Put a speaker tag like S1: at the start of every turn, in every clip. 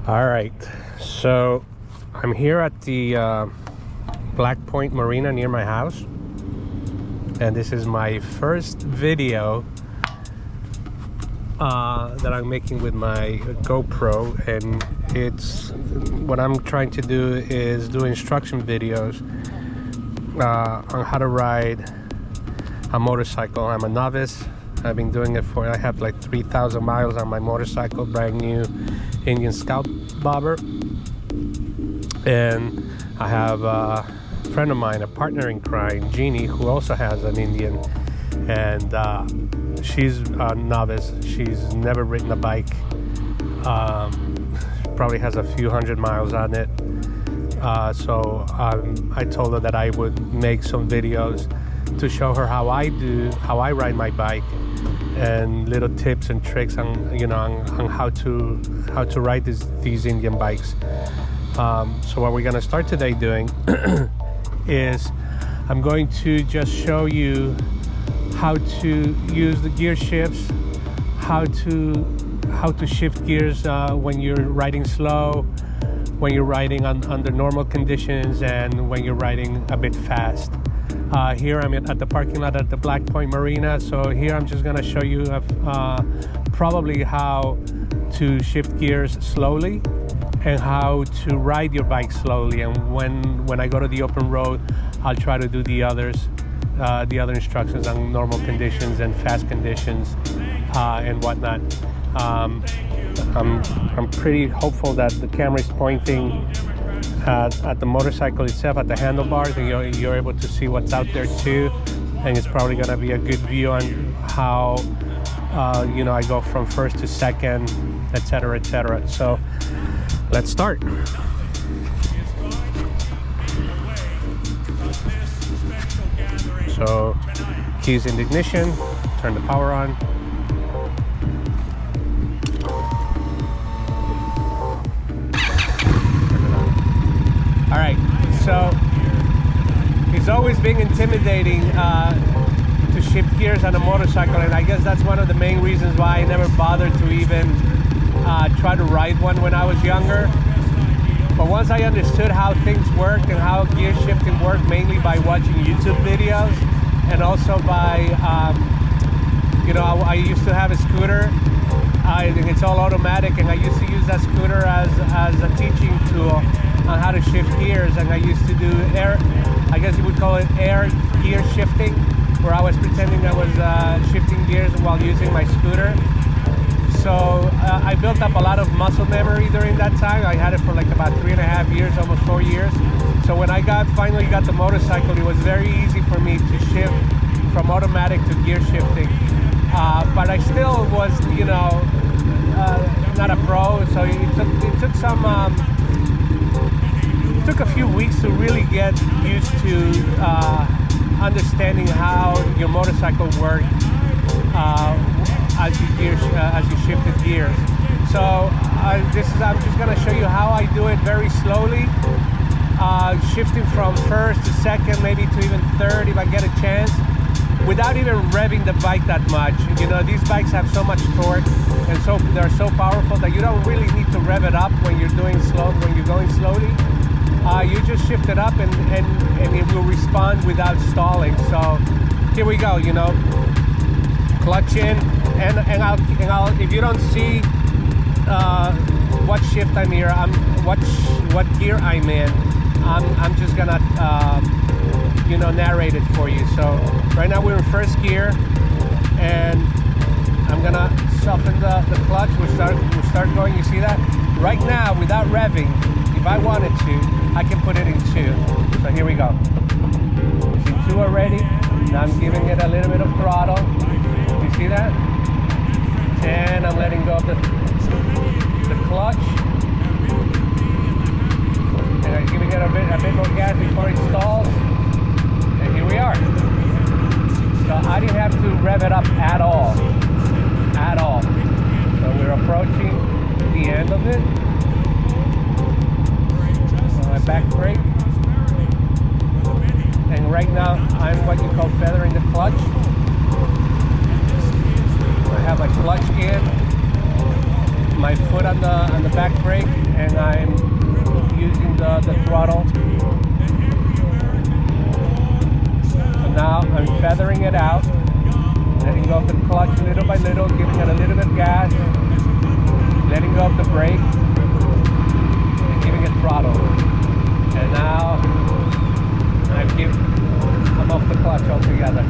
S1: All right, so I'm here at the Black Point Marina near my house, and this is my first video that I'm making with my GoPro, and it's what I'm trying to do is do instruction videos on how to ride a motorcycle. I'm a novice. I've been doing it I have like 3,000 miles on my motorcycle, brand new Indian Scout Bobber. And I have a friend of mine, a partner in crime, Jeannie, who also has an Indian, and she's a novice. She's never ridden a bike, probably has a few hundred miles on it. So I told her that I would make some videos to show her how I ride my bike, and little tips and tricks on how to ride these Indian bikes. So what we're gonna start today doing is I'm going to just show you how to use the gear shifts, how to shift gears when you're riding slow, when you're riding under normal conditions, and when you're riding a bit fast. Here I'm at the parking lot at the Black Point Marina. So here I'm just gonna show you probably how to shift gears slowly and how to ride your bike slowly. And when I go to the open road, I'll try to do the other instructions on normal conditions and fast conditions and whatnot. I'm pretty hopeful that the camera is pointing at the motorcycle itself, at the handlebars, and you're able to see what's out there too. And it's probably gonna be a good view on how I go from first to second, etc., etc. So let's start. So keys in the ignition, turn the power on. All right, so it's always been intimidating to shift gears on a motorcycle, and I guess that's one of the main reasons why I never bothered to even try to ride one when I was younger. But once I understood how things worked and how gear shifting worked, mainly by watching YouTube videos, and also by I used to have a scooter. It's all automatic, and I used to use that scooter as a teaching tool on how to shift gears. And I used to do I guess you would call it air gear shifting, where I was pretending I was shifting gears while using my scooter. So I built up a lot of muscle memory during that time. I had it for like about 3.5 years, almost 4 years. So when I finally got the motorcycle, it was very easy for me to shift from automatic to gear shifting. But I still was, not a pro. So it took a few weeks to really get used to understanding how your motorcycle worked as you shifted gears. So I'm just going to show you how I do it very slowly, shifting from first to second, maybe to even third if I get a chance, without even revving the bike that much. These bikes have so much torque, and so they're so powerful that you don't really need to rev it up when you're going slowly. You just shift it up and it will respond without stalling. So here we go, clutch in, and I'll if you don't see what shift I'm here, what gear I'm in, I'm just gonna narrate it for you. So right now we're in first gear, and I'm gonna soften the clutch. We'll start going. You see that? Right now, without revving, if I wanted to, I can put it in 2. So here we go. You see 2 already. Now I'm giving it a little bit of throttle. You see that? And I'm letting go of the clutch. And I'm giving it a bit more gas before it stalls. And here we are. So I didn't have to rev it up at all. At all. So we're approaching the end of it. So my back brake. And right now I'm what you call feathering the clutch. I have my clutch in, my my foot on the back brake, and I'm using the throttle. So now I'm feathering it out, letting go of the clutch little by little, giving it a little bit of gas, letting go of the brake, and giving it throttle. And now I'm off the clutch altogether.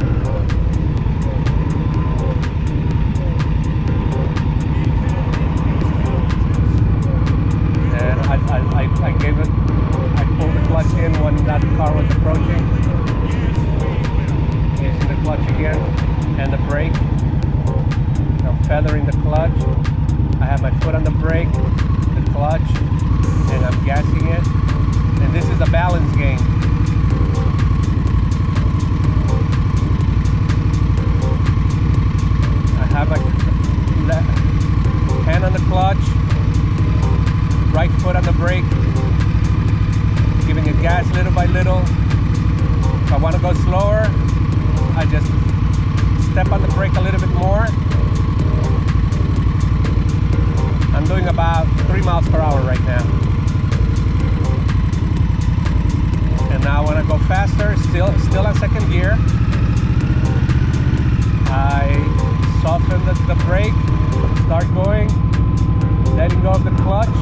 S1: And I pulled the clutch in when that car was approaching, using the clutch again and the brake. I'm feathering the clutch. I have my foot on the brake, the clutch, and I'm gassing it. And this is a balance game. I have my hand on the clutch, right foot on the brake, giving it gas little by little. If I want to go slower, I just step on the brake a little bit more. I'm doing about 3 miles per hour right now. And now when I go faster, still on second gear, I soften the brake, start going, letting go of the clutch.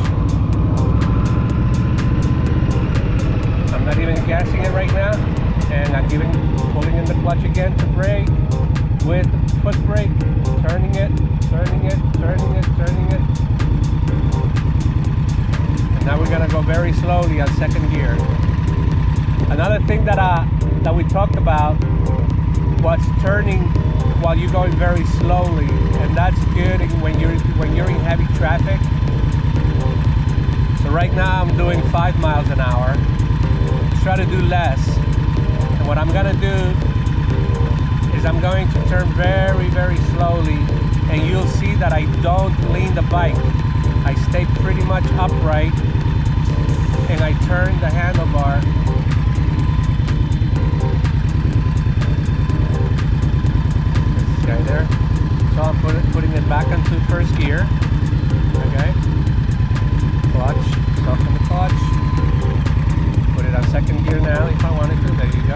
S1: I'm not even gassing it right now, and I'm pulling in the clutch again to brake with foot brake, turning it, turning it, turning it, turning it. And now we're gonna go very slowly on second gear. Another thing that we talked about was turning while you're going very slowly, and that's good when you're in heavy traffic. So right now I'm doing 5 miles an hour. Try to do less, and what I'm gonna do is I'm going to turn very, very slowly, and you'll see that I don't lean the bike. I stay pretty much upright, and I turn the handlebar. This guy there. So I'm putting it back into first gear. Okay. Clutch, soften the clutch. Put it on second gear now if I wanted to. There you go.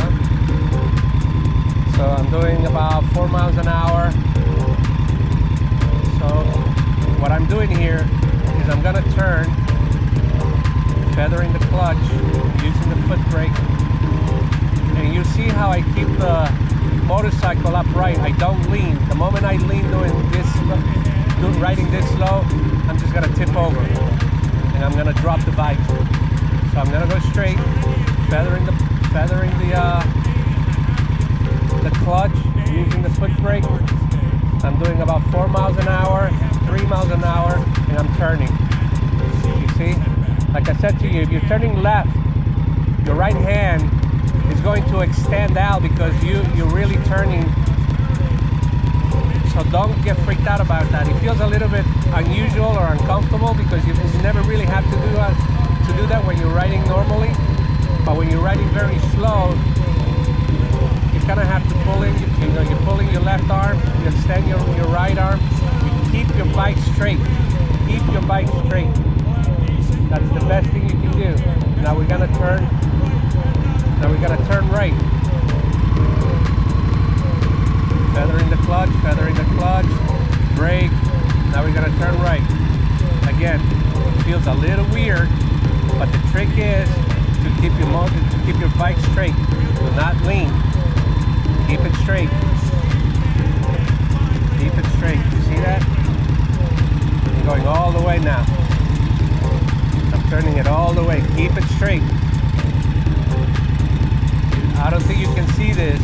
S1: So I'm doing about 4 miles an hour. So what I'm doing here is I'm gonna turn, feathering the clutch, using the foot brake, and you see how I keep the motorcycle upright. I don't lean. The moment I lean riding this slow, I'm just gonna tip over and I'm gonna drop the bike. So I'm gonna go straight, feathering the clutch, using the foot brake. I'm doing about 4 miles an hour, 3 miles an hour, and I'm turning. You see? Like I said to you, if you're turning left, your right hand is going to extend out because you're really turning. So don't get freaked out about that. It feels a little bit unusual or uncomfortable because you never really have to do that when you're riding normally. But when you're riding very slow, you kind of have to pull in. You're pulling your left arm, you extend your right arm. You keep your bike straight. Keep your bike straight. That's the best thing you can do. Now we're gonna turn. Now we're gonna turn right. Feathering the clutch, brake. Now we're gonna turn right. Again, it feels a little weird, but the trick is to keep your bike straight. Do not lean. Keep it straight. Keep it straight. You see that? I'm going all the way now. I'm turning it all the way. Keep it straight. I don't think you can see this,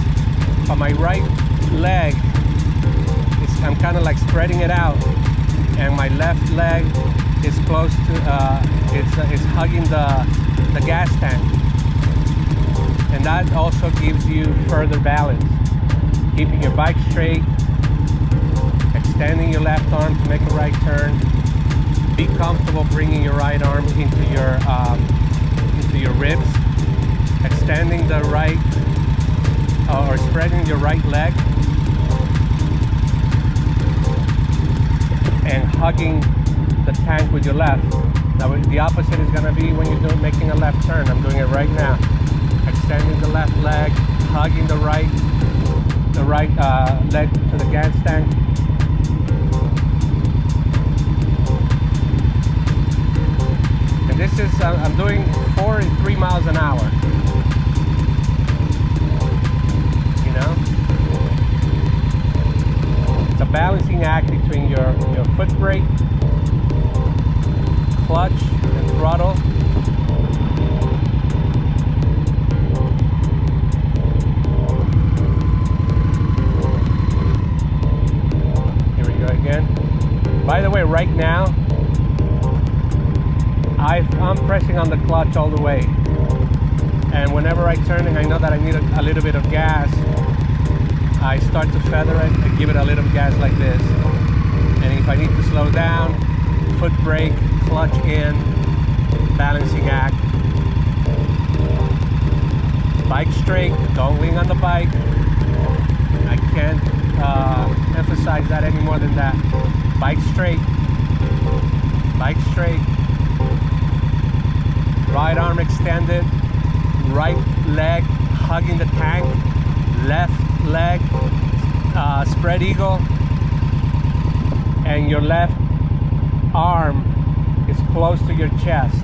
S1: but my right leg I'm kind of like spreading it out, and my left leg is close to it's hugging the gas tank, and that also gives you further balance, keeping your bike straight, extending your left arm to make a right turn. Be comfortable bringing your right arm into your ribs, extending the right or spreading your right leg, and hugging the tank with your left. Now the opposite is gonna be when you're making a left turn. I'm doing it right now. Extending the left leg, hugging the right leg to the gas tank. And this is, I'm doing 4 and 3 miles an hour. You know? It's a balancing act between your foot brake, clutch, and throttle. Here we go again. By the way, right now, I'm pressing on the clutch all the way. And whenever I turn and I know that I need a little bit of gas, I start to feather it and give it a little gas like this. And if I need to slow down, foot brake, clutch in, balancing act. Bike straight, don't lean on the bike. I can't emphasize that any more than that. Bike straight, bike straight. Right arm extended, right leg hugging the tank, left leg spread eagle, and your left arm is close to your chest.